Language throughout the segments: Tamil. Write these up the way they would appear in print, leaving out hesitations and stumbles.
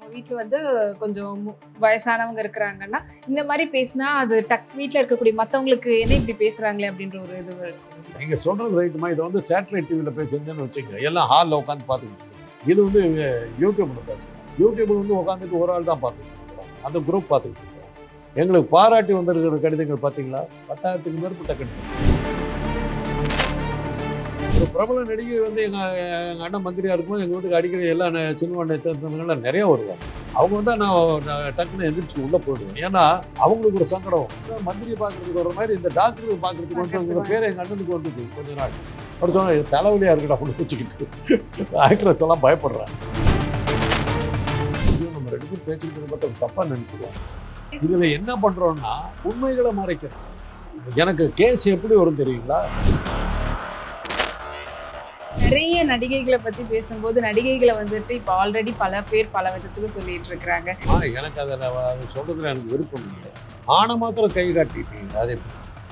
வீட்ல வந்து கொஞ்சம் வயசானவங்க இருக்கிறாங்கன்னா, இந்த மாரி பேசினா அது வீட்ல இருக்கக்கூடிய மத்தவங்களுக்கு என்ன இப்படி பேசுறாங்களே அப்படின்ற ஒரு இது இருக்கும். நீங்க சொல்றது ரைட்டுமா. இதை வந்து சேட்டலைட் டிவியில பேசுறதுன்னு வச்சுங்க, எல்லாம் ஹாலில் உட்காந்து பார்த்துக்கிட்டு இருக்காங்க. இது வந்து யூடியூப்ல பேசுறோம். யூடியூப்ல வந்து உட்காந்துட்டு ஒரு ஆள் தான் பார்த்துக்கிட்டு இருக்கிறாங்க, அந்த குரூப் பார்த்துக்கிட்டு இருக்கிறாங்க. எங்களுக்கு பாராட்டி வந்திருக்கிற கடிதங்கள் பார்த்தீங்களா, 10,000க்கு மேற்பட்ட கடிதங்கள். ஒரு பிரபல நடிகை வந்து எங்கள் அண்ணன் மந்திரியாக இருக்கும்போது எங்கள் வீட்டுக்கு அடிக்கடி எல்லா சினிமா நேரங்கள்லாம் நிறையா வருவாங்க. அவங்க வந்து நான் டக்குன்னு எந்திரிச்சு உள்ளே போயிடுவேன். ஏன்னா அவங்களுக்கு ஒரு சங்கடம். மந்திரியை பார்க்கறதுக்கு வர மாதிரி இந்த டாக்டருக்கு பார்க்கறதுக்கு வந்து உங்கள் பேர் எங்கள் அண்ணனுக்கு வந்தது கொஞ்ச நாள். அப்படி சொன்னால் தலைவலியாக இருக்கடா அப்படின்னு வச்சுக்கிட்டு ஆக்ட்ரஸ் எல்லாம் பயப்படுறாங்க. நம்ம ரெண்டு பேரும் பேச்சுக்கிறது மட்டும் தப்பாக நினச்சிக்குவாங்க. இதில் என்ன பண்ணுறோன்னா உண்மைகளை மறைக்கிறோம். எனக்கு கேஸ் எப்படி வரும் தெரியுங்களா? நிறைய நடிகைகளை பத்தி பேசும்போது நடிகைகளை வந்துட்டு இப்போ ஆல்ரெடி பல பேர் பல விதத்துக்கு சொல்லிட்டு இருக்கிறாங்க. எனக்கு அதை சொல்றதுல எனக்கு விருப்பம் இல்லை. ஆனை மாத்திரம் கை காட்டிட்டீங்க. அதே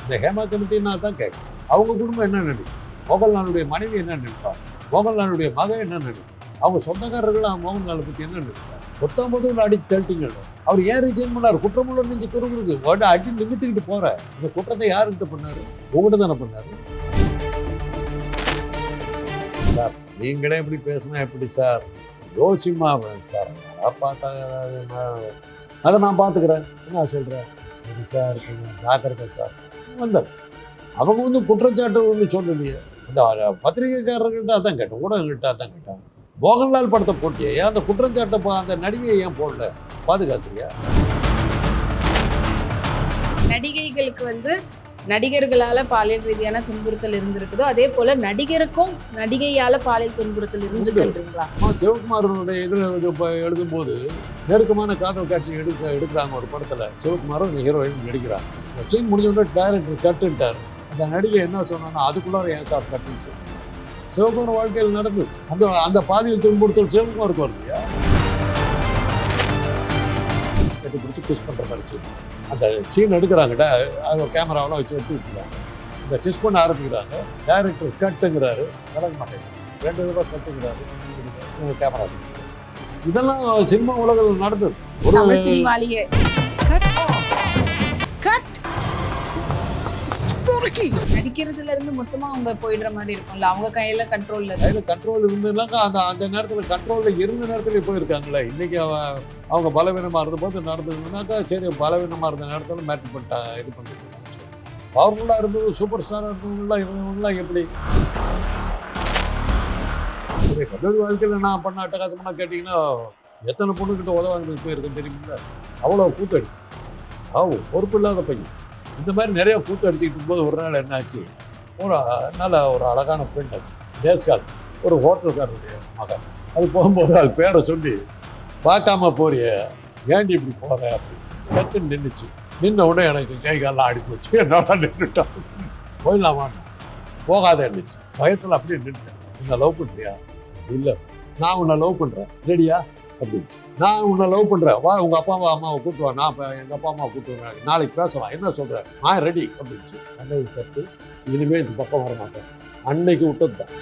இந்த ஹேமா கமிட்டின்னா தான் கேட்கும். அவங்க குடும்பம் என்ன நினைக்கும், மோகன்லாலுடைய மனைவி என்ன நினைப்பாங்க, மோகன்லாலுடைய மகன் என்ன நினைக்கும், அவங்க சொந்தக்காரர்கள் மோகன்லாலை பற்றி என்ன நினைப்பாங்க. 19 அடிச்சு தள்ளிட்டீங்க. அவர் ஏன் ரிசைன் பண்ணார்? குற்றமுள்ள நெஞ்சு துருங்குறது அடி நிமித்திக்கிட்டு போற. இந்த குற்றத்தை யாருக்கிட்ட பண்ணாரு? உங்கள்கிட்ட தானே பண்ணாரு. சார் நீங்களே எப்படி பேசுனா எப்படி சார்? யோசிமா சார், நான் பார்த்தா அதை நான் பார்த்துக்கிறேன். என்ன சொல்கிறேன்? சரி சார், கொஞ்சம் ஜாக்கிரதை சார். வந்தார். அவங்க வந்து குற்றச்சாட்டு ஒன்று சொல்லலையே. இந்த பத்திரிகைக்காரர்கள்ட்ட அதான் கேட்டேன், ஊடகங்கள்கிட்ட அதான் கேட்டேன். மோகன்லால் படத்தை போட்டியே, ஏன் அந்த குற்றச்சாட்டை அந்த நடிகையை ஏன் போடல? பாதுகாத்துறியா? நடிகைகளுக்கு வந்து நடிகர்களால பாலியல் ரீதியான துன்புறுத்தல் இருந்திருக்குதோ அதே போல நடிகருக்கும் நடிகையால பாலியல் துன்புறுத்தல் இருந்துருக்குங்களா? சிவகுமாரனுடைய இதில் எழுதும்போது நெருக்கமான காதல் காட்சி எடுக்கிறாங்க ஒரு படத்தில். சிவகுமாரும் ஹீரோயின் நடிக்கிறாங்க. இந்த சீன் முடிஞ்சோடனே டைரக்டர் கட்டுன்ட்டார். அந்த நடிகை என்ன சொன்னான்னா, அதுக்குள்ளார ஏன் சார் கட்டுன்னு சொன்னாங்க. சிவகுமார் வாழ்க்கையில் நடந்து அந்த பாலியல் துன்புறுத்தல் சிவகுமாருக்கு வருது இல்லையா? கட்டி பிடிச்சி கிஸ் பண்ணுற மாதிரி சீன். அந்த சீன் எடுக்கிறாங்கடா, அதை கேமராவெல்லாம் வச்சு எடுத்துக்கிட்டாங்க. இந்த கிஸ் பண்ண ஆரம்பிக்கிறாங்க. டைரக்டர் கட்டுங்கிறாரு, வளர மாட்டேங்குது. 2 தடவை கட்டுங்கிறாரு, கேமரா. இதெல்லாம் சினிமா உலகில் நடந்தது. ஒரு சினிமாலேயே நடிக்கிறதுல இருந்து மொத்தமா அவங்க போயிடுற மாதிரி இருக்கும்ல, அவங்க கையில கண்ட்ரோல் இருந்ததுனாக்கா அந்த நேரத்தில் கண்ட்ரோலில் இருந்த நேரத்தில் போயிருக்காங்களே. இன்னைக்கு அவங்க பலவீனமாக இருந்தபோது நடந்ததுனாக்கா சரி, பலவீனமாக இருந்த நேரத்தில் மேட்ச் பண்ணிட்டா இது பண்ணிருக்காங்க. பவர்ஃபுல்லாக இருந்தது, சூப்பர் ஸ்டாராக இருந்தவங்களாம் எப்படி ஒரு கல்லூரி வாழ்க்கையில் நான் பண்ண அட்டகாசமாக கேட்டிங்கன்னா எத்தனை பொண்ணுக்கிட்ட உதவாங்களுக்கு போயிருக்கேன் தெரியுமில்ல? அவ்வளோ கூத்து அடிக்கும். பொறுப்பு இல்லாத பையன். இந்த மாதிரி நிறைய கூத்து அடிச்சுக்கிட்டு இருக்கும்போது ஒரு நாள் என்னாச்சு, ஒரு அழகான பெண், அது டேஸ்கால், ஒரு ஹோட்டல்காரருடைய மகன். அது போகும்போது அது பேரை சொல்லி, பார்க்காம போறிய, ஏண்டி இப்படி போகிற அப்படின்னு கட்டுன்னு நின்றுச்சு. நின்ன உடனே எனக்கு கை காலெலாம் அடி போச்சு. என்னால் நின்றுட்டான். போயிடலாமான்னு போகாத இருந்துச்சு. பயத்தில் அப்படியே நின்றுட்டேன். உன்னை லவ் பண்ணுறியா? இல்லை. நான் உன்னை லவ் பண்ணுறேன், ரெடியா அப்படின்ச்சு. நான் உன்னை லவ் பண்ணுறேன், வா உங்கள் அப்பா அம்மாவை கூப்பிட்டு வா, நான் இப்போ எங்கள் அப்பா அம்மாவை கூப்பிட்டு வரேன், நாளைக்கு பேசலாம், என்ன சொல்கிறேன், நான் ரெடி அப்படின்ச்சு. அன்னைக்கு கட்டு, இனிமேல் இந்த பக்கம் வர மாட்டேன். அன்னைக்கு விட்டது தான்.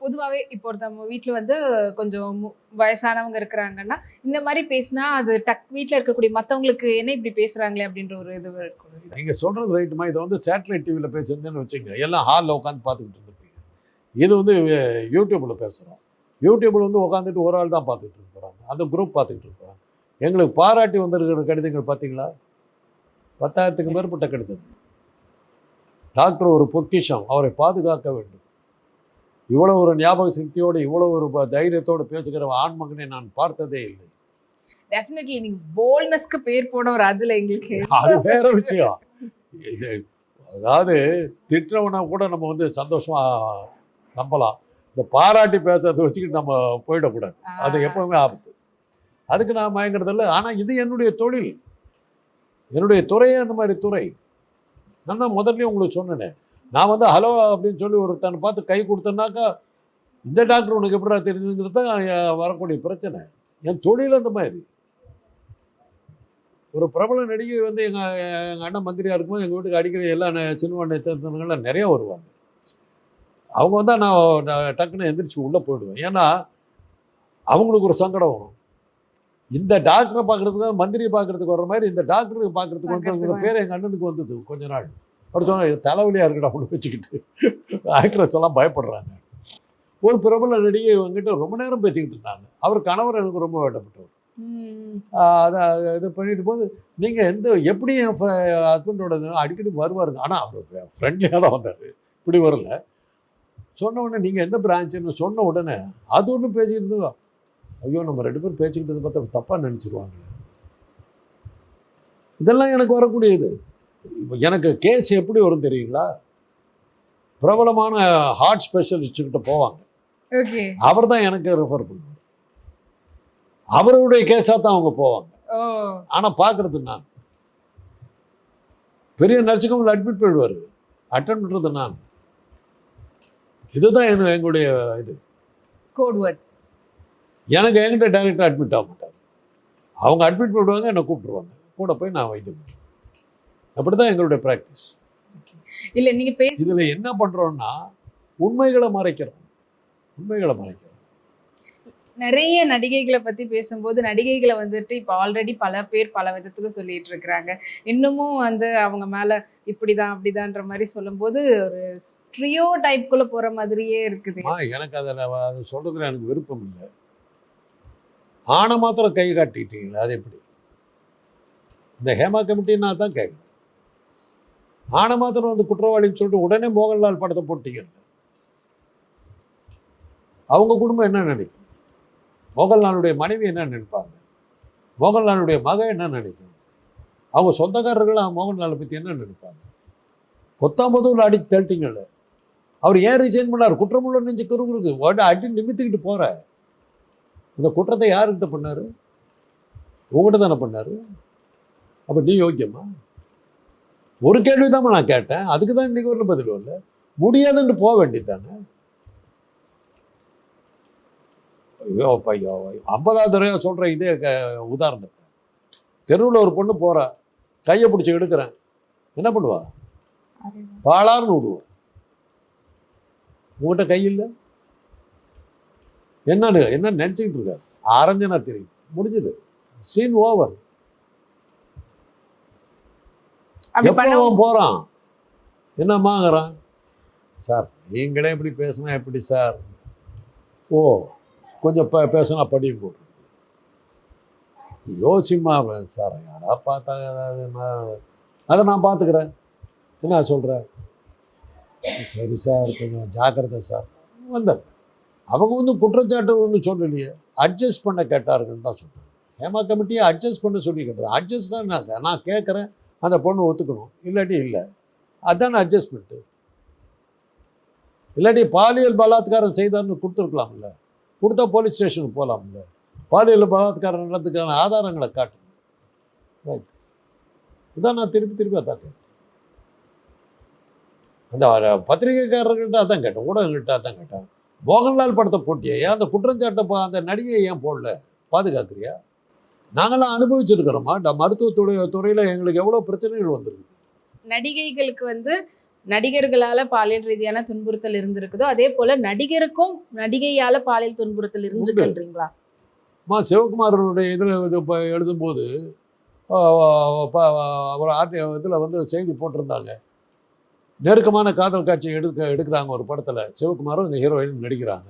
பொதுவாகவே இப்போ நம்ம வீட்டில் வந்து கொஞ்சம் வயசானவங்க இருக்கிறாங்கன்னா, இந்த மாதிரி பேசினா அது வீட்டில் இருக்கக்கூடிய மற்றவங்களுக்கு என்ன இப்படி பேசுகிறாங்களே அப்படின்ற ஒரு இது இருக்கும். நீங்கள் சொல்கிறது ரைட்டுமா. இதை வந்து சேட்டலைட் டிவியில் பேசுறதுன்னு வச்சுங்க, எல்லாம் ஹாலில் உட்காந்து பார்த்துக்கிட்டு இருந்துருப்பீங்க. இது வந்து யூடியூப்பில் பேசுகிறோம். யூடியூப்பில் வந்து உட்காந்துட்டு ஒரு ஆள் தான் பார்த்துக்கிட்டு இருக்கிறாங்க, அந்த குரூப் பார்த்துக்கிட்டு இருக்கிறாங்க. எங்களுக்கு பாராட்டி வந்திருக்கிற கடிதங்கள் பார்த்தீங்களா, 10,000க்கு மேற்பட்ட கடிதங்கள். டாக்டர் ஒரு பொக்கிஷம், அவரை பாதுகாக்க வேண்டும். இவ்வளோ ஒரு ஞாபக சக்தியோடு, இவ்வளோ ஒரு தைரியத்தோடு பேசுகிற ஆண்மகனை நான் பார்த்ததே இல்லை. டெஃபினெட்லி நீங்க போல்ட்னஸ்க்கு பேர் போனவர். அதுல எங்களுக்கு அது வேற விஷயம். இது அதாவது திட்டுறவனை கூட நம்ம வந்து சந்தோஷமா நம்பலாம். இந்த பாராட்டி பேசுறதை வச்சுக்கிட்டு நம்ம போயிடக்கூடாது. அது எப்பவுமே ஆபத்து. அதுக்கு நான் மயங்கிறதில்ல. ஆனால் இது என்னுடைய தொழில், என்னுடைய துறையே அந்த மாதிரி துறை. நான் தான் முதல்ல உங்களுக்கு சொன்னேனே, நான் வந்து ஹலோ அப்படின்னு சொல்லி ஒருத்தனை பார்த்து கை கொடுத்தேன்னாக்கா, இந்த டாக்டர் உனக்கு எப்படா தெரியுதுங்கிறது தான் வரக்கூடிய பிரச்சனை. என் தொழில் அந்த மாதிரி. ஒரு பிரபல நடிகை வந்து எங்கள் அண்ணன் மந்திரியாக இருக்கும்போது எங்கள் வீட்டுக்கு அடிக்கடி எல்லா சினிமா நட்சத்திரங்கள்லாம் நிறையா வருவாங்க. அவங்க வந்தால் நான் டக்குன்னு எந்திரிச்சு உள்ளே போயிடுவேன். ஏன்னா அவங்களுக்கு ஒரு சங்கடம் வரும். இந்த டாக்டரை பார்க்குறதுக்கு மந்திரியை பார்க்குறதுக்கு வர மாதிரி இந்த டாக்டருக்கு பார்க்குறதுக்கு வந்து பேர் எங்கள் அண்ணனுக்கு வந்தது கொஞ்ச நாள். அவர் சொன்னால் தலைவலியாக இருக்கடா ஒன்று வச்சுக்கிட்டு ஆக்ட்ரஸ் எல்லாம் பயப்படுறாங்க. ஒரு பிரபல நடிகை அவங்ககிட்ட ரொம்ப நேரம் பேசிக்கிட்டு இருந்தாங்க. அவர் கணவர் எனக்கு ரொம்ப வேண்டப்பட்டவர். அதை இது பண்ணிட்டு போது நீங்கள் எப்படி என் ஹஸ்பண்டோட அடிக்கடி வருவாருங்க. ஆனால் அவர் ஃப்ரெண்ட்லியாக தான் வந்தார், இப்படி வரல. சொன்ன உடனே நீங்கள் எந்த பிரான்ச்சுன்னு சொன்ன உடனே அது ஒன்றும் பேசிக்கிட்டு இருந்தோம். ஐயோ நம்ம 2 பேரும் பேசிக்கிட்டது பார்த்தா தப்பாக நினச்சிருவாங்களே. இதெல்லாம் எனக்கு வரக்கூடியது. எனக்கு கேஸ் எப்படி வரும் தெரியுங்களா? பிரபலமான ஹார்ட் ஸ்பெஷலிஸ்ட்டுக்கிட்ட போவாங்க. அவர் தான் எனக்கு ரெஃபர் பண்ணுவார். அவருடைய கேஸாக தான் அவங்க போவாங்க. ஆனால் பார்க்குறது நான் பெரிய நர்சிங் அட்மிட் பண்ணிடுவார். அட்டன் பண்ணுறது நான். இதுதான் எங்களுடைய இது கோட் வேர்ட். எனக்கு என்கிட்ட டைரெக்டாக அட்மிட் ஆக மாட்டாங்க. அவங்க அட்மிட் பண்ணுவாங்க, என்னை கூப்பிட்டுருவாங்க, கூட போய் நான் வைத்தியம் பண்ணுவேன். அப்படி தான் எங்களுடைய ப்ராக்டிஸ். இல்லை நீங்கள் இதில் என்ன பண்ணுறோன்னா உண்மைகளை மறைக்கிறோம். நிறைய நடிகைகளை பற்றி பேசும்போது நடிகைகளை வந்துட்டு இப்போ ஆல்ரெடி பல பேர் பல விதத்துக்கு சொல்லிட்டு இருக்கிறாங்க. இன்னமும் வந்து அவங்க மேலே இப்படிதான் அப்படிதான்ற மாதிரி சொல்லும்போது ஒரு ஸ்ட்ரியோ டைப்குள்ளே போகிற மாதிரியே இருக்குது. எனக்கு அதை சொல்கிறதுல எனக்கு விருப்பம் இல்லை. ஆணை மாத்திரம் கை காட்டிட்டீங்களா? அது எப்படி? இந்த ஹேமா கமிட்டின்னா தான் கேட்குறேன். ஆணை மாத்திரம் வந்து குற்றவாளின்னு சொல்லிட்டு உடனே மோகன்லால் படத்தை போட்டீங்க. அவங்க குடும்பம் என்ன நினைக்கும்? மோகன்லாலுடைய மனைவி என்ன நினைப்பாங்க? மோகன்லாலுடைய மகன் என்ன நினைக்கும்? அவங்க சொந்தக்காரர்கள் மோகன்லாலை பற்றி என்ன நினைப்பாங்க? 19 அடிச்சு தள்ளிட்டீங்கல்ல. அவர் ஏன் ரிசைன் பண்ணார்? குற்றமுள்ள நெஞ்சு குறுகுறுக்கு அடி நிமித்திக்கிட்டு போகிற இந்த குற்றத்தை யாருக்கிட்ட பண்ணார்? உங்கள்கிட்ட தானே பண்ணார். அப்போ நீ யோக்கியமா? ஒரு கேள்வி தான் நான் கேட்டேன். அதுக்கு தான் இன்றைக்கி ஒரு பதில் இல்லை. முடியாதுன்னு போக வேண்டியது தானே. ஐயோ 50வது தடவையாக சொல்கிறேன் இதே உதாரணத்தை. தெருவில் ஒரு பொண்ணு போகிற கையை பிடிச்சி எடுக்கிறேன், என்ன பண்ணுவா? பாலார்னு விடுவேன். உங்கள்கிட்ட கை இல்லை, என்ன நினச்சிக்கிட்டு இருக்க? அரைஞ்சனா தெரியுது, முடிஞ்சது, சீன் ஓவர். எப்போ போகிறான், என்னம்மாங்கிறான், சார் நீங்களே இப்படி பேசுனா எப்படி சார்? ஓ கொஞ்சம் பேசுனா படியும் போட்டு யோசிமா சார், யாராவது பார்த்தாங்க அதை நான் பார்த்துக்கிறேன், என்ன சொல்கிறேன்? சரி சார் கொஞ்சம் ஜாக்கிரதை சார். வந்தார். அவங்க வந்து குற்றச்சாட்டு ஒன்றும் சொல்லலையே, அட்ஜஸ்ட் பண்ண கேட்டாருன்னு தான் சொன்னாங்க. ஹேமா கமிட்டியை அட்ஜஸ்ட் பண்ண சொல்லி கேட்டது. அட்ஜஸ்ட்னா நான் கேட்குறேன், அந்த பொண்ணு ஒத்துக்கணும், இல்லாட்டி இல்லை, அதுதானே அட்ஜஸ்ட்மெண்ட்டு. இல்லாட்டி பாலியல் பலாத்காரம் செய்தார்னு கொடுத்துருக்கலாம்ல, கொடுத்தா போலீஸ் ஸ்டேஷனுக்கு போகலாம்ல. பாலியல் பலாத்காரம் நடந்ததுக்கான ஆதாரங்களை காட்டுங்க. ரைட், இதான் நான் திருப்பி அதான் கேட்டேன். அந்த பத்திரிகைக்காரர்கள்ட்ட அதான் கேட்டேன், ஊடகங்கள்கிட்ட அதான் கேட்டேன். மோகன்லால் படத்தை போட்டியே, ஏன் அந்த குற்றச்சாட்டை அந்த நடிகையை ஏன் போடல? பாதுகாக்கிறியா? நாங்களாம் அனுபவிச்சிருக்கிறோமா? மருத்துவத்துறையில் எங்களுக்கு எவ்வளோ பிரச்சனைகள் வந்திருக்கு. நடிகைகளுக்கு வந்து நடிகர்களால் பாலியல் ரீதியான துன்புறுத்தல் இருந்திருக்குதோ அதே போல் நடிகருக்கும் நடிகையால் பாலியல் துன்புறுத்தல் இருந்துருக்குன்றீங்களா? சிவகுமாரனுடைய இதில் இது இப்போ எழுதும்போது அவர் இதில் வந்து செய்தி போட்டிருந்தாங்க. நெருக்கமான காதல் காட்சி எடுக்கிறாங்க ஒரு படத்தில். சிவகுமாரும் இந்த ஹீரோயின் நடிக்கிறாங்க.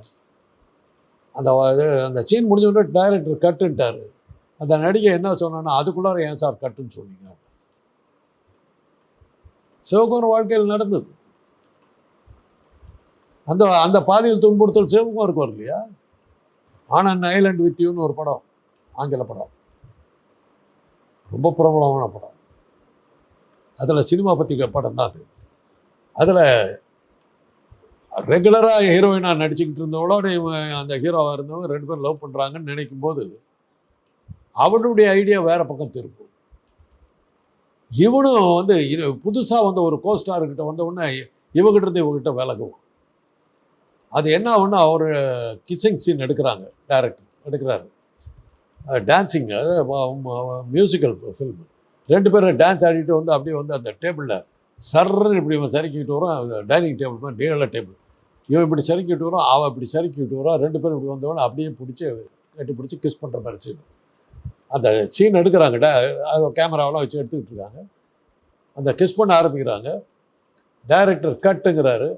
அந்த சீன் முடிஞ்சோடனே டைரக்டர் கட்டுன்ட்டார். அந்த நடிகை என்ன சொன்னான்னா, அதுக்குள்ளார ஏன் சார் கட்டுன்னு சொன்னீங்க? சிவகுமார் வாழ்க்கையில் நடந்தது. அந்த பாலியல் துன்புறுத்தல் சிவகுமாருக்கு வரும் இல்லையா? ஆனந்த் ஐலண்ட் வித் யூன்னு ஒரு படம், ஆங்கில படம், ரொம்ப பிரபலமான படம். அதில் சினிமா பற்றி படம் தான் அது. அதில் ரெகுலராக ஹீரோயினாக நடிச்சுக்கிட்டு இருந்தவளோட அந்த ஹீரோவாக இருந்தவங்க 2 பேரும் லவ் பண்ணுறாங்கன்னு நினைக்கும் போது அவனுடைய ஐடியா வேறு பக்கம் திருப்பும். இவனும் வந்து புதுசாக வந்த ஒரு கோஸ்டார்கிட்ட வந்த உடனே இவகிட்ட இருந்து இவகிட்ட விலகுவோம். அது என்ன ஆகுன்னா, அவர் கிச்சிங் சீன் எடுக்கிறாங்க, டைரக்டர் எடுக்கிறாரு. Dancing, musical film. 2 பேரும் டான்ஸ் ஆடிட்டு வந்து அப்படியே வந்து அந்த டேபிளில் சர்ன்னு இப்படி இவன் சறுக்கிட்டு வரும். டைனிங் டேபிள் மாதிரி நீள டேபிள். இவன் இப்படி சறுக்கிட்டு வரும், அவன் இப்படி சறுக்கிட்டு வரும். 2 பேரும் இப்படி வந்தவொடனே அப்படியே பிடிச்சி கட்டி பிடிச்சி கிஸ் பண்ணுற மாதிரி சீன். அந்த சீன் எடுக்கிறாங்க, அது கேமராவெல்லாம் வச்சு எடுத்துக்கிட்டு இருக்காங்க. அந்த கிஸ் பண்ண ஆரம்பிக்கிறாங்க. டைரக்டர் கட்டுங்கிறாரு,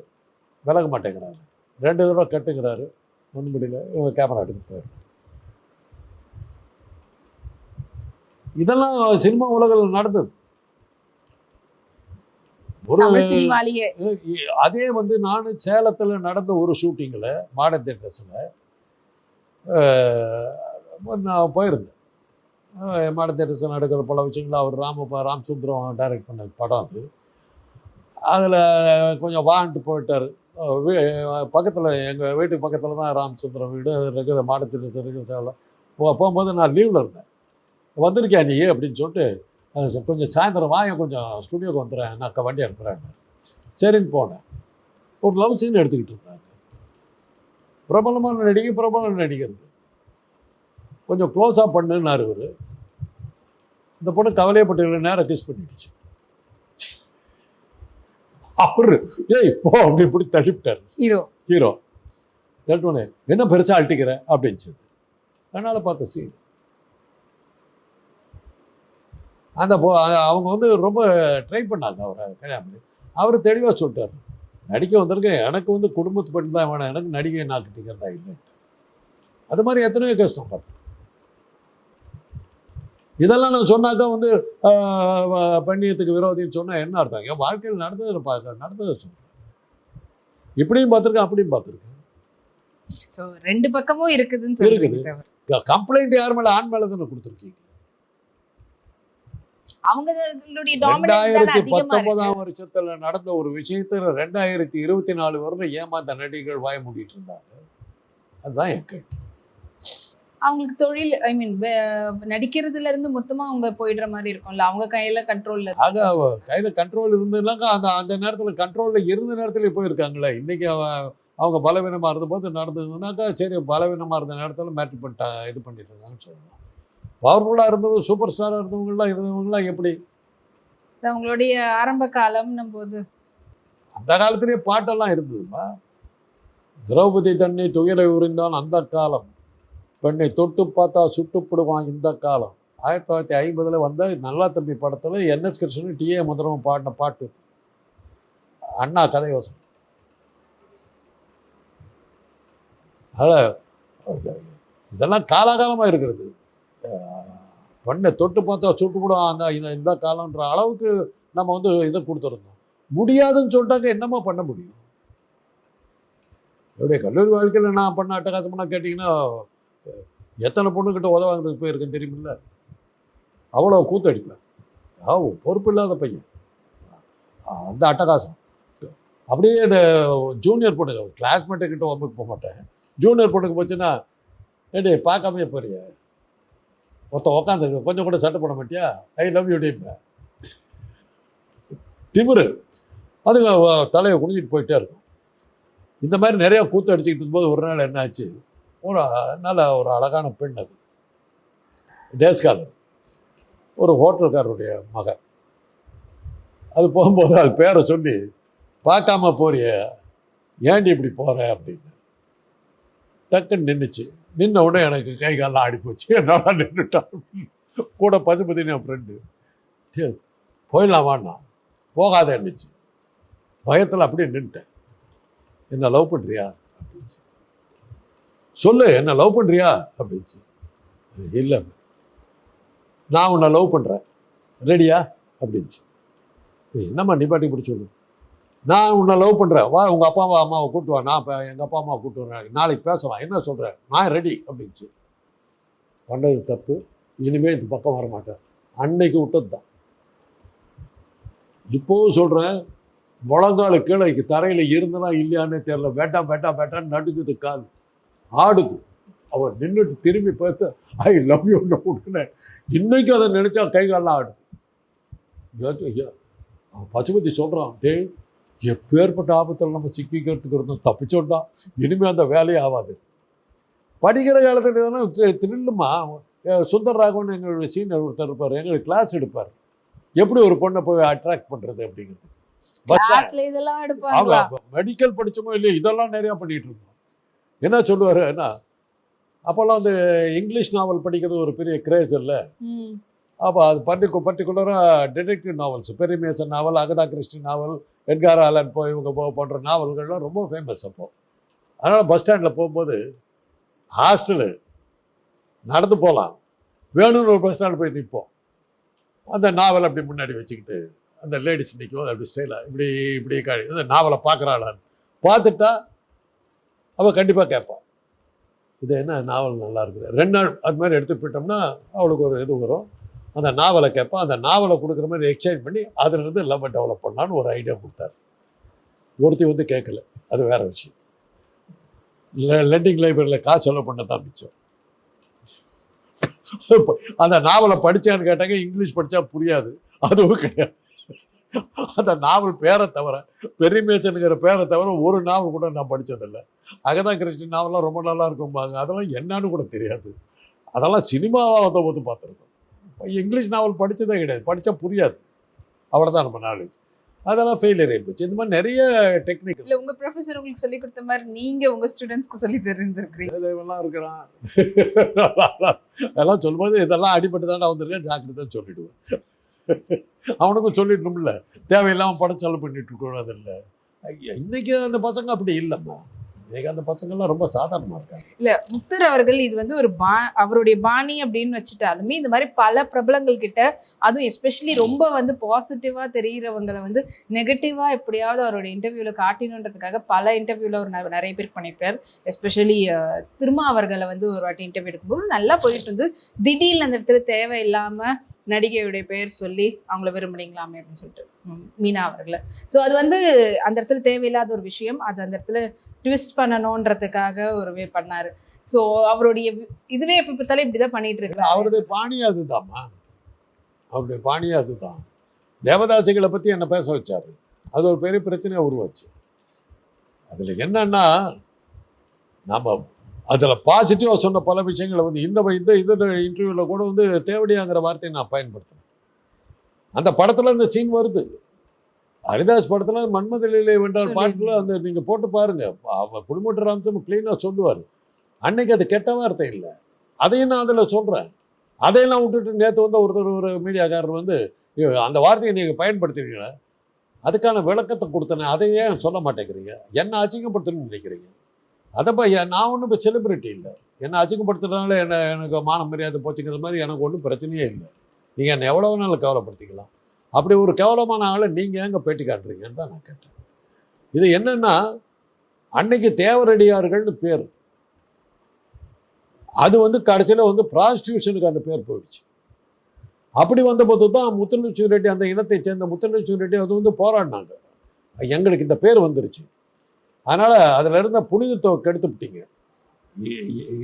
விலக மாட்டேங்கிறாங்க. 2 தடவை கட்டுங்கிறாரு, ஒன்றும் முடியல. இவங்க கேமரா எடுத்துட்டு போயிடுறாங்க. இதெல்லாம் சினிமா உலகில் நடந்தது. ஒரு தமிழ் சினிமாலேயே அதே வந்து நான் சேலத்தில் நடந்த ஒரு ஷூட்டிங்கில் மாடர்ன் தியேட்டர்ஸில் நான் போயிருந்தேன். மாடர்ன் தியேட்டர்ஸில் நடக்கிற பல விஷயங்கள் அவர் ராம் சுந்தரம் டைரக்ட் பண்ண படம் அது. அதில் கொஞ்சம் வான்ட்டு போயிட்டார். பக்கத்தில் எங்கள் வீட்டுக்கு பக்கத்தில் தான் ராம் சுந்தரம் வீடு இருக்கிற மாடர்ன் தியேட்டர்ஸ் இருக்கிற சேலம். போகும்போது நான் லீவில் இருந்தேன். வந்திருக்கியா நீ அப்படின்னு சொல்லிட்டு, கொஞ்சம் சாயந்தரம் வாங்க, கொஞ்சம் ஸ்டுடியோக்கு வந்துடுறேன், நான் வண்டி அனுப்புகிறேன். சரின்னு போனேன். ஒரு லவ் சீன் எடுத்துக்கிட்டு இருந்தாங்க. பிரபலமான நடிகர் கொஞ்சம் க்ளோஸாக பண்ணுன்னாரு இவர். இந்த பொண்ணு கவலையப்பட்டு நேரம் கிஸ் பண்ணிடுச்சு. அவரு ஏய் போ அப்படி இப்படி தள்ளிவிட்டார். ஹீரோ தள்ளிட்டோன்னே என்ன பெருசாக அழட்டிக்கிற அப்படின்ச்சு. அதனால் பார்த்த சீன் அந்த அவங்க வந்து ரொம்ப ட்ரை பண்ணாங்க அவரை கல்யாணம் பண்ணி. அவர் தெளிவாக சொல்லிட்டார், நடிக்க வந்திருக்கேன், எனக்கு வந்து குடும்பத்து பண்ணி தான் வேணாம், எனக்கு நடிகை நாக்கிட்டிக்கிறதா இல்லைன்ட்டு. அது மாதிரி எத்தனையோ கஷ்டம் பார்த்தேன். இதெல்லாம் நான் சொன்னாக்கா வந்து பண்ணியத்துக்கு விரோதின்னு சொன்னால் என்ன அர்த்தம்? என் வாழ்க்கையில் நடந்ததை சொல்கிறேன். இப்படியும் பார்த்துருக்கேன், அப்படியும் பார்த்துருக்கேன். ஸோ 2 பக்கமும் இருக்குதுன்னு சொல்றீங்க. கம்ப்ளைண்ட் யார் மேலே? ஆண் மேலே தானே கொடுத்துருக்கீங்க. அவங்களுடைய டாமினன்ஸ் 2019ஆம் வருஷத்துல நடந்த ஒரு விஷயத்துல 2024 வரை ஏமாந்த நடிகர்கள் வாய மூடிட்டு இருந்தாங்க. அதுதான் என் கேள்வி. அவங்களுக்கு தொழில் நடிக்கிறதுல இருந்து மொத்தமா அவங்க போயிடுற மாதிரி இருக்கும்ல, அவங்க கையில கண்ட்ரோல்ல. ஆக கையில கண்ட்ரோல் இருந்ததுனாக்கா அந்த நேரத்துல கண்ட்ரோல்ல இருந்த நேரத்துல போயிருக்காங்களே. இன்னைக்கு அவங்க பலவீனமா இருந்த போது நடந்ததுனாக்கா சரி, பலவீனமா இருந்த நேரத்துல மேட்ரு பண்ணிட்டாங்க, இது பண்ணிட்டு இருக்காங்கன்னு சொல்லலாம். பவர்ஃபுல்லாக இருந்தவங்க, சூப்பர் ஸ்டாராக இருந்தவங்களாம் எப்படி? அவங்களுடைய ஆரம்ப காலம்னும் போது அந்த காலத்திலேயே பாட்டெல்லாம் இருந்ததுமா. திரௌபதி தண்ணி துயரை உறிந்தான் அந்த காலம், பெண்ணை தொட்டு பார்த்தா சுட்டுப்படுவான் இந்த காலம். 1950 வந்த நல்லா தம்பி படத்தில் NS கிருஷ்ணன் டி.ஏ. மதுரம் பாடின பாட்டு. அண்ணா கதை வசனம். அதனால் இதெல்லாம் காலாகாலமாக இருக்கிறது. பெண்ணை தொட்டு பார்த்தா சுட்டுப்படுவான் அந்த இந்த காலன்ற அளவுக்கு நம்ம வந்து இதை கொடுத்துருந்தோம். முடியாதுன்னு சொல்லிட்டாங்க, என்னமா பண்ண முடியும்? என்னுடைய கல்லூரி வாழ்க்கையில் நான் பண்ண அட்டகாசம்னா கேட்டிங்கன்னா, எத்தனை பொண்ணுக்கிட்ட உதவாங்கிறதுக்கு போயிருக்கேன் தெரியுமில்ல. அவ்வளோ கூத்தடிப்பேன். பொறுப்பு இல்லாத பையன். அந்த அட்டகாசம் அப்படியே இந்த ஜூனியர் பொண்ணுங்க, கிளாஸ்மேட்டுக்கிட்ட ஒம்புக்கு போக மாட்டேன். ஜூனியர் பொண்ணுக்கு போச்சுன்னா, ஏடி பார்க்காமே போறிய, ஒருத்தன் உக்காந்துருக்கு, கொஞ்சம் கூட சட்டை போட மாட்டியா, ஐ லவ் யூ டீப்பேன். திமிரு அதுங்க தலையை குடிஞ்சிட்டு போயிட்டே இருக்கும். இந்த மாதிரி நிறையா கூத்து அடிச்சுக்கிட்டு இருக்கும்போது ஒரு நாள் என்னாச்சு, ஒரு அழகான பெண், அது டேஸ்காலர், ஒரு ஹோட்டல்காரருடைய மகன். அது போகும்போது அது பேரை சொல்லி, பார்க்காம போறிய, ஏண்டி இப்படி போகிற அப்படின்னு. டக்குன்னு நின்றுச்சு. நின்ன உடனே எனக்கு கை காலெலாம் ஆடி போச்சு. என்னால் நின்றுட்டான். கூட பசுபதினு என் ஃப்ரெண்டு. போயிடலாமான்னா, போகாத இருந்துச்சு. பயத்தில் அப்படியே நின்றுட்டேன். என்ன லவ் பண்ணுறியா அப்படின்ச்சு. சொல்லு, என்ன லவ் பண்ணுறியா அப்படின்ச்சு. இல்லை, நான் உன்னை லவ் பண்ணுறேன், ரெடியா அப்படின்ச்சு. என்னம்மா நீ பாட்டி இப்படி சொல்லு, நான் உன்னை லவ் பண்ணுறேன், வா உங்கள் அப்பா அம்மாவை கூப்பிட்டு வா, நான் இப்போ எங்கள் அப்பா அம்மாவை கூப்பிட்டு வரேன், நாளைக்கு பேசலாம், என்ன சொல்கிறேன், நான் ரெடி அப்படின்ச்சு. பண்ணது தப்பு, இனிமேல் இந்த பக்கம் வரமாட்டேன். அன்னைக்கு விட்டது தான். இப்போவும் சொல்கிறேன், முழங்கால் கீழே தரையில் இருந்தனா இல்லையானே தெரியல, வேட்டான்னு நடுக்குது கால், ஆடுது. அவர் நின்றுட்டு திரும்பி பார்த்து ஐ லவ் யூ உடனே இன்னைக்கு அதை நினச்சா கைகாலெலாம் ஆடுது. பசுபதி சொல்கிறான், டேய் எப்பேற்பட்ட ஆபத்தில் நம்ம சிக்கிக்கிறதுக்கு இருந்தோம், தப்பிச்சோண்டா, இனிமேல் அந்த வேலையே ஆகாது. படிக்கிற காலத்தில் த்ரில்லுமா, சுந்தர் ராகவன் எங்களுடைய சீனியர் ஒருத்தர் இருப்பார், எங்களுக்கு கிளாஸ் எடுப்பார், எப்படி ஒரு பொண்ணை போய் அட்ராக்ட் பண்ணுறது அப்படிங்கிறது. கிளாஸ்ல இதெல்லாம் எடுப்பாங்களா? மெடிக்கல் படிச்சோமோ இல்லையோ இதெல்லாம் நிறையா பண்ணிகிட்டு இருந்தோம். என்ன சொல்லுவார், என்ன அப்போல்லாம் வந்து இங்கிலீஷ் நாவல் படிக்கிறது ஒரு பெரிய கிரேஸ் இல்லை. அப்போ அது பர்டிகுலராக டிடெக்டிவ் நாவல்ஸ், பெரி மேசன் நாவல், அகதா கிறிஸ்டி நாவல், எட்கார் ஆலன் போ இவங்க போன்ற நாவல்கள்லாம் ரொம்ப ஃபேமஸ் அப்போது. அதனால் பஸ் ஸ்டாண்டில் போகும்போது ஹாஸ்டலு நடந்து போகலாம், வேணும்னு ஒரு பஸ் ஸ்டாண்டில் போய் நிற்போம். அந்த நாவல் அப்படி முன்னாடி வச்சுக்கிட்டு அந்த லேடிஸ் நிற்கும், அப்படி ஸ்டைலாக இப்படி இப்படி அந்த நாவலை பார்க்குறாளான்னு பார்த்துட்டா அவள் கண்டிப்பாக கேட்பாள், இது என்ன நாவல் நல்லா இருக்குது. 2 நாள் அது மாதிரி எடுத்து போயிட்டோம்னா அவளுக்கு ஒரு இது வரும். அந்த நாவலை கேட்பான், அந்த நாவலை கொடுக்குற மாதிரி எக்ஸ்சேஞ்ச் பண்ணி அதிலிருந்து லவ்வை டெவலப் பண்ணலான்னு ஒரு ஐடியா கொடுத்தாரு. ஒருத்தி வந்து கேட்கல, அது வேற விஷயம். லெண்டிங் லைப்ரரியில் காசு செலவு பண்ண தான் மிச்சம். அந்த நாவலை படித்தான்னு கேட்டாங்க, இங்கிலீஷ் படித்தா புரியாது, அதுவும் கிடையாது. அந்த நாவல் பேரை தவிர, பெரி மேசனுங்கிற பேரை தவிர ஒரு நாவல் கூட நான் படித்ததில்லை. அகதா கிறிஸ்டி நாவல்லாம் ரொம்ப நல்லா இருக்கும்பாங்க, அதெல்லாம் என்னன்னு கூட தெரியாது. அதெல்லாம் சினிமாவாக வந்தபோது பார்த்துருக்கோம். இங்கிலீஷ் நாவல் படித்ததே கிடையாது, படித்தா புரியாது, அவ்வளோதான் நம்ம நாலேஜ். அதெல்லாம் ஃபெயிலியர் ஆகிடுச்சு. இந்த மாதிரி நிறைய டெக்னிக். இல்லை உங்கள் ப்ரொஃபஸர் உங்களுக்கு சொல்லி கொடுத்த மாதிரி நீங்கள் உங்கள் ஸ்டூடெண்ட்ஸ்க்கு சொல்லி தெரிஞ்சிருக்கிறீங்க. இதெல்லாம் இருக்கிறான் அதெல்லாம் சொல்லும்போது இதெல்லாம் அடிபட்டு தானே வந்திருக்கேன், ஜாக்கிரதை சொல்லிவிடுவேன். அவனுக்கும் சொல்லிடணும்ல, தேவையில்லாமல் படம் செலவு பண்ணிட்டு இருக்கக்கூடாது. இல்லை இன்னைக்கு அந்த பசங்க அப்படி இல்லைம்மா, இன்னைக்கு அந்த பசங்கள்லாம் ரொம்ப சாதாரணமாக இருக்காங்க. இல்லை முத்தர் அவர்கள் இது வந்து ஒரு அவருடைய பாணி அப்படின்னு வச்சுட்டாலுமே இந்த மாதிரி பல பிரபலங்கள் கிட்ட, அதுவும் எஸ்பெஷலி ரொம்ப வந்து பாசிட்டிவாக தெரிகிறவங்களை வந்து நெகட்டிவாக எப்படியாவது அவருடைய இன்டர்வியூவில் காட்டணுன்றதுக்காக பல இன்டர்வியூவில் அவர் நிறைய பேர் பண்ணியிருக்கார். எஸ்பெஷலி திருமா அவர்களை வந்து ஒரு வாட்டி இன்டர்வியூ எடுக்கும்போது நல்லா போயிட்டு வந்து திடீர்னு அந்த இடத்துல தேவையில்லாமல் நடிகையுடைய பெயர் சொல்லி அவங்கள விரும்புனீங்களாமே அப்படின்னு சொல்லிட்டு மீனா அவர்களை. ஸோ அது வந்து அந்த இடத்துல தேவையில்லாத ஒரு விஷயம், அது அந்த இடத்துல ட்விஸ்ட் பண்ணணுன்றதுக்காக ஒரு வே பண்ணார். ஸோ அவருடைய இதுவே எப்போ பார்த்தாலும் இப்படி தான் பண்ணிட்டு இருக்கு. அவருடைய பாணியே அதுதாம்மா, அவருடைய பாணியே அதுதான். தேவதாசிகளை பற்றி என்ன பேச வச்சார், அது ஒரு பெரிய பிரச்சனையை உருவாச்சு. அதில் என்னன்னா, நம்ம அதில் பாசிட்டிவாக சொன்ன பல விஷயங்களை வந்து இந்த இன்டர்வியூவில் கூட வந்து தேவடியாங்கிற வார்த்தையை நான் பயன்படுத்தினேன். அந்த படத்தில் அந்த சீன் வருது, ஹரிதாஸ் படத்தில் மன்மதலிலே வென்றார் பாட்டில் அந்த நீங்கள் போட்டு பாருங்கள், புலிமூட்டை ராமசாமி க்ளீனாக சொல்லுவார். அன்னைக்கு அது கெட்ட வார்த்தை இல்லை, அதையும் நான் அதில் சொல்கிறேன். அதையெல்லாம் விட்டுட்டு நேற்று வந்து ஒரு மீடியாக்காரர் வந்து அந்த வார்த்தையை நீங்கள் பயன்படுத்துறீங்களே, அதுக்கான விளக்கத்தை கொடுத்தனே, அதையே சொல்ல மாட்டேங்கிறீங்க, என்ன அசிங்கப்படுத்தணும்னு நினைக்கிறீங்க. அதப்பா நான் ஒன்றும் இப்போ செலிப்ரிட்டி இல்லை, என்னை அசிங்கப்படுத்துறதுனால எனக்கு மான மரியாதை போச்சுங்கிற மாதிரி எனக்கு ஒன்றும் பிரச்சனையே இல்லை. நீங்கள் என்னை எவ்வளோ நாள் கேவலப்படுத்திக்கலாம், அப்படி ஒரு கேவலமான ஆளை நீங்கள் ஏங்க பேட்டி காட்டுறீங்கன்னு தான் நான் கேட்டேன். இது என்னென்னா, அன்னைக்கு தேவரடியார்கள்னு பேர், அது வந்து கடைசியில் வந்து ப்ராஸ்டியூஷனுக்கு அந்த பேர் போயிடுச்சு. அப்படி வந்தபோது தான் முத்துலட்சுமி ரெட்டி, அந்த இனத்தை சேர்ந்த முத்துலட்சுமி ரெட்டி அது வந்து போராடினாங்க, எங்களுக்கு இந்த பேர் வந்துருச்சு, அதனால் அதில் இருந்த புனிதத்தை கெடுத்துவிட்டீங்க.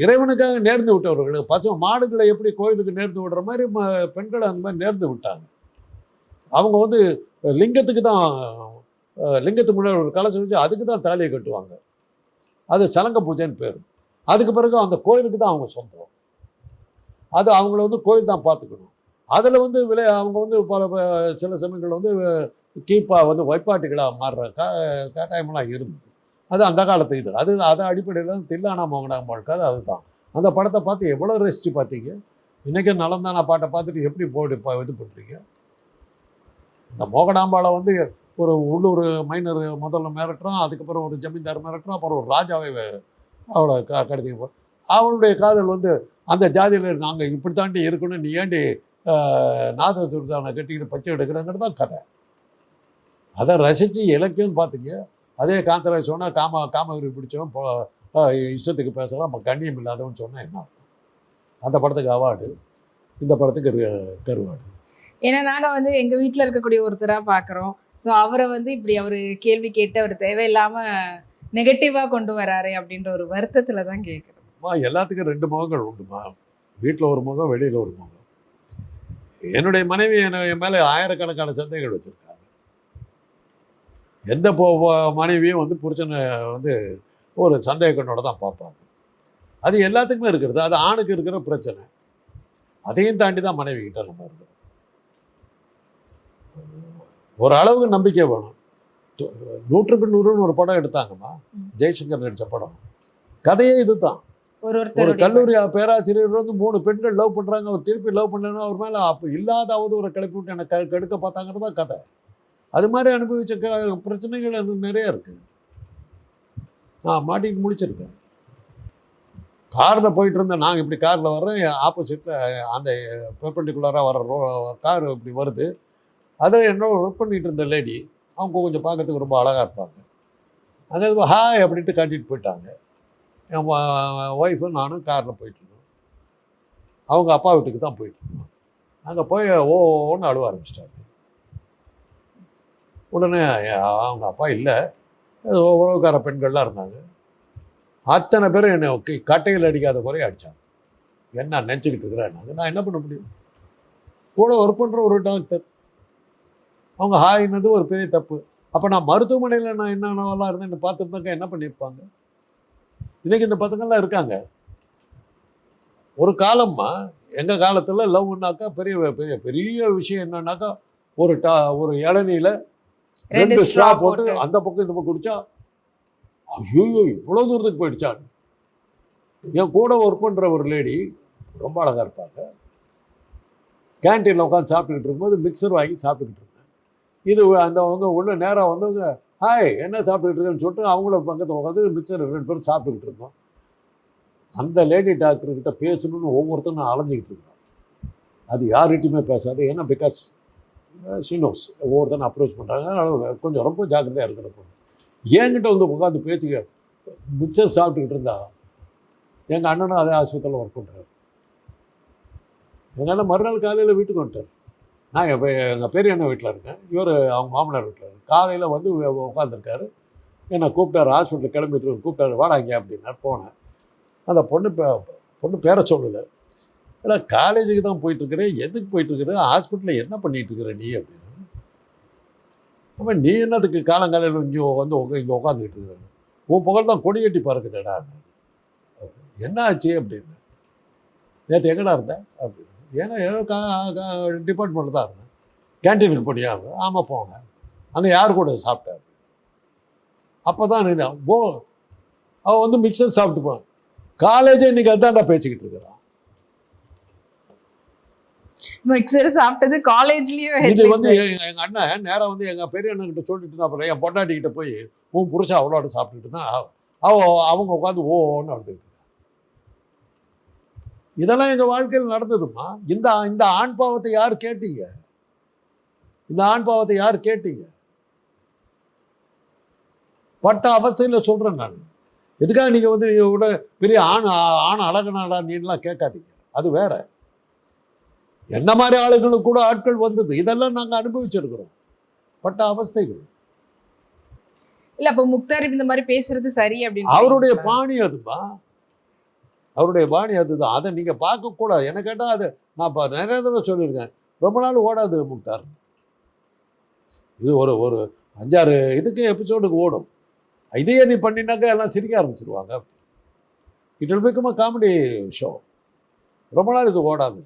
இறைவனுக்காக நேர்ந்து விட்டவர்களுக்கு பசங்க மாடுகளை எப்படி கோயிலுக்கு நேர்ந்து விடுற மாதிரி பெண்களை அந்த மாதிரி நேர்ந்து விட்டாங்க. அவங்க வந்து லிங்கத்துக்கு தான், லிங்கத்துக்கு முன்னாடி ஒரு கலசம் வச்சு அதுக்கு தான் தாலியை கட்டுவாங்க, அது சலங்க பூஜைன்னு பேர். அதுக்கு பிறகு அந்த கோயிலுக்கு தான் அவங்க சொந்தம், அது அவங்கள வந்து கோயில் தான் பார்த்துக்கணும். அதில் வந்து அவங்க வந்து பல சில சமயங்கள் வந்து கீப்பாக வந்து வைப்பாட்டிகளாக மாறுற கட்டாயமெல்லாம் இருந்தது. அது அந்த காலத்து இது, அது அதை அடிப்படையில் தில்லானா மோகனாம்பாள் அதுதான். அந்த படத்தை பார்த்து எவ்வளோ ரசித்து பார்த்தீங்க. இன்றைக்கி நலந்தானா பாட்டை பார்த்துட்டு எப்படி போட்டு இது பண்ணுறீங்க. இந்த மோகனாம்பாளை வந்து ஒரு உள்ளூர் மைனர் முதல்ல மிரட்டுறான், அதுக்கப்புறம் ஒரு ஜமீன்தார் மிரட்டுறான், அப்புறம் ஒரு ராஜாவை அவளை கடத்தி அவளுடைய காதல் வந்து அந்த ஜாதியில் நாங்கள் இப்படி தாண்டி இருக்கணும், நீ ஏண்டி நாத துர்தானை கட்டிக்கிட்டு பச்சை எடுக்கிறாங்கிறது தான் கதை. அதை ரசித்து இலக்கியம்னு பார்த்தீங்க. அதே காந்தராஜ் சொன்னால் காமவெறி பிடிச்சவன் இஷ்டத்துக்கு பேசலாம், நம்ம கண்ணியம் இல்லாதவன்னு சொன்னால் என்ன அர்த்தம். அந்த படத்துக்கு அவார்டு, இந்த படத்துக்கு கருவாடு. ஏன்னா நாங்கள் வந்து எங்கள் வீட்டில் இருக்கக்கூடிய ஒருத்தராக பார்க்குறோம். ஸோ அவரை வந்து இப்படி அவர் கேள்வி கேட்டு அவர் தேவையில்லாமல் நெகட்டிவாக கொண்டு வராரு அப்படின்ற ஒரு வருத்தத்தில் தான் கேட்குறோம்மா. எல்லாத்துக்கும் 2 முகங்கள் உண்டுமா, வீட்டில் ஒரு முகம், வெளியில் ஒரு முகம். என்னுடைய மனைவி என் மேலே ஆயிரக்கணக்கான சந்தேகங்கள் வச்சுருக்காங்க. எந்த மனைவியும் வந்து புருஷனை வந்து ஒரு சந்தேக கண்ணோட தான் பார்ப்பாங்க. அது எல்லாத்துக்குமே இருக்கிறது, அது ஆணுக்கு இருக்கிற பிரச்சனை. அதையும் தாண்டி தான் மனைவி கிட்ட நம்ம இருக்கிறோம். ஒரு அளவுக்கு நம்பிக்கை வேணும். 100க்கு 100ன்னு ஒரு படம் எடுத்தாங்கம்மா, ஜெய்சங்கர் நடித்த படம். கதையே இதுதான். ஒரு ஒருத்தருடைய கல்லூரி பேராசிரியர் வந்து 3 பெண்கள் லவ் பண்ணுறாங்க, அவர் திருப்பி லவ் பண்ணலன்னா அவர் மேலே அப்போ இல்லாத அவதூறை கிளப்பி விட்டு எனக்கு கெடுக்க பார்த்தாங்கிறது தான் கதை. அது மாதிரி அனுபவிச்ச பிரச்சனைகள் எனக்கு நிறைய இருக்குது. நான் மாட்டிட்டு முடிச்சிருக்கேன். காரில் போயிட்டு இருந்தேன், நாங்கள் இப்படி காரில் வர்றேன், ஆப்போசிட்டில் அந்த பெர்பெண்டிகுலராக வர கார் இப்படி வருது. அதில் என்னோட ஒர்க் பண்ணிகிட்டு இருந்த லேடி, அவங்க கொஞ்சம் பார்க்கறதுக்கு ரொம்ப அழகாக இருப்பாங்க. அங்கே ஹாய் அப்படின்ட்டு காட்டிட்டு போயிட்டாங்க. என் ஒய்ஃபும் நானும் காரில் போயிட்டுருக்கோம். அவங்க அப்பா வீட்டுக்கு தான் போயிட்டுருக்கோம். அங்கே போய் ஓன்னு அழுவ ஆரம்பிச்சிட்டாங்க. உடனே அவங்க அப்பா இல்லை, உறவுக்கார பெண்கள்லாம் இருந்தாங்க. அத்தனை பேரும் என்னை கட்டையில் அடிக்காத குறைய அடித்தாங்க. என்ன நினச்சிக்கிட்டு இருக்கிறேன் நான் என்ன பண்ண முடியும்? கூட ஒர்க் பண்ணுற ஒரு டாக்டர், அவங்க ஹாயினது ஒரு பெரிய தப்பு. அப்போ நான் மருத்துவமனையில் நான் என்னென்னலாம் இருந்தேன்னு பார்த்துருந்தாக்க என்ன பண்ணியிருப்பாங்க? இன்றைக்கி இந்த பசங்கள்லாம் இருக்காங்க. ஒரு காலம்மா, எங்கள் காலத்தில் லவ்னாக்கா பெரிய பெரிய பெரிய விஷயம் என்னன்னாக்கா, ஒரு இளநியில் 2 ஸ்ட்ரா போட்டு அந்த பக்கம் இந்த பக்கம் குடிச்சா, ஐயோ இவ்வளோ தூரத்துக்கு போயிடுச்சான். என் கூட ஒர்க் பண்ணுற ஒரு லேடி ரொம்ப அழகாக இருப்பாங்க. கேன்டீனில் உட்காந்து சாப்பிட்டுக்கிட்டு இருக்கும்போது மிக்சர் வாங்கி சாப்பிட்டுக்கிட்டு இருந்தேன். இது அவங்க உள்ள நேராக வந்தவங்க ஹாய் என்ன சாப்பிட்டுக்கிட்டு இருக்கேன்னு சொல்லிட்டு அவங்கள பக்கத்தில் உட்காந்து மிக்சர் 2 பேரும் சாப்பிட்டுக்கிட்டு இருந்தோம். அந்த லேடி டாக்டர்கிட்ட பேசணும்னு ஒவ்வொருத்தரும் நான் அலைஞ்சிக்கிட்டு இருக்கேன். அது யார்கிட்டையுமே பேசாது. ஏன்னா பிகாஸ் ஷினோஸ் ஒவ்வொருத்தரும் அப்ரோச் பண்ணுறாங்க. அதனால் கொஞ்சம் ரொம்ப ஜாக்கிரதையாக இருக்கிறப்போ என்கிட்ட வந்து உட்காந்து பேச்சுக்க மிக்சர் சாப்பிட்டுக்கிட்டு இருந்தா, எங்கள் அண்ணனும் அதே ஆஸ்பத்திரியில் ஒர்க் பண்ணுறாரு. எங்கள் அண்ணன் மறுநாள் காலையில் வீட்டுக்கு வந்துட்டார். நான் எங்கள் பெரிய அண்ணன் வீட்டில் இருக்கேன், இவர் அவங்க மாமனார் வீட்டில் இருக்கு. காலையில் வந்து உட்காந்துருக்காரு. என்னை கூப்பிட்டாரு, ஹாஸ்பிட்டலுக்கு கிளம்பிட்டு கூப்பிட்டாரு, வாடாங்க அப்படின்னா போனேன். அந்த பொண்ணு பேரை சொல்லலை. ஏன்னா காலேஜுக்கு தான் போயிட்டுருக்கிறேன், எதுக்கு போயிட்டுருக்கிறேன், ஹாஸ்பிட்டலில் என்ன பண்ணிகிட்ருக்கிற நீ அப்படின்னு. அப்போ நீ என்னதுக்கு காலங்காலையில் இங்கே வந்து இங்கே உட்காந்துக்கிட்டு இருக்கிறாரு, உன் புகழ் தான் கொடி கட்டி பறக்குதுடா. என்ன ஆச்சு அப்படின்னு. நேற்று எங்கடா இருந்தேன் அப்படின்னு. ஏன்னா டிபார்ட்மெண்ட்டில் தான் இருந்தேன். கேன்டீனுக்கு போனியா? ஆமாம் போனேன். அங்கே யார் கூட சாப்பிட்டாரு? அப்போ தான் அவன் வந்து மிக்சர் சாப்பிட்டு போனான். காலேஜே இன்றைக்கி அதான்டா பேசிக்கிட்டு இருக்கிறான். மிக்சர் சாப்பிட்டது காலேஜ்லயும். இது வந்து எங்கள் அண்ணன் நேராக வந்து எங்கள் பெரிய அண்ணன்கிட்ட சொல்லிட்டு தான் அப்புறம் என் பொண்டாட்டிக்கிட்ட போய் உன் புருஷன் அவ்வளோட சாப்பிட்டுட்டு தான் அவங்க உட்காந்து ஓன்னு அழுதுகிட்டு. இதெல்லாம் எங்கள் வாழ்க்கையில் நடந்ததுமா. இந்த ஆண் பாவத்தை யார் கேட்டீங்க? இந்த ஆண் பாவத்தை யார் கேட்டீங்க? பட்ட அவஸ்தையில் சொல்கிறேன் நான். எதுக்காக நீங்கள் வந்து விட பெரிய ஆண் அழகனாடா நீலாம் கேட்காதீங்க. அது வேற. என்ன மாதிரி ஆளுங்களுக்கு கூட ஆட்கள் வந்தது. இதெல்லாம் நாங்கள் அனுபவிச்சிருக்கிறோம். பட்ட அவஸ்தைகள். இல்ல அப்ப முக்தார் இந்த மாதிரி பேசுறது சரி அப்படின்னு அவருடைய பாணி அதுமா. அவருடைய பாணி அதுதான். அதை நீங்கள் பார்க்கக்கூடாது. என்ன கேட்டால் அது நான் இப்போ நிறைய தடவை சொல்லியிருக்கேன், ரொம்ப நாள் ஓடாது முக்தார். இது ஒரு 5-6 இதுக்கு எபிசோடுக்கு ஓடும். இதையே நீ பண்ணினாக்கா எல்லாம் சிரிக்க ஆரம்பிச்சிருவாங்க. It will become a comedy show. ரொம்ப நாள் இது ஓடாது.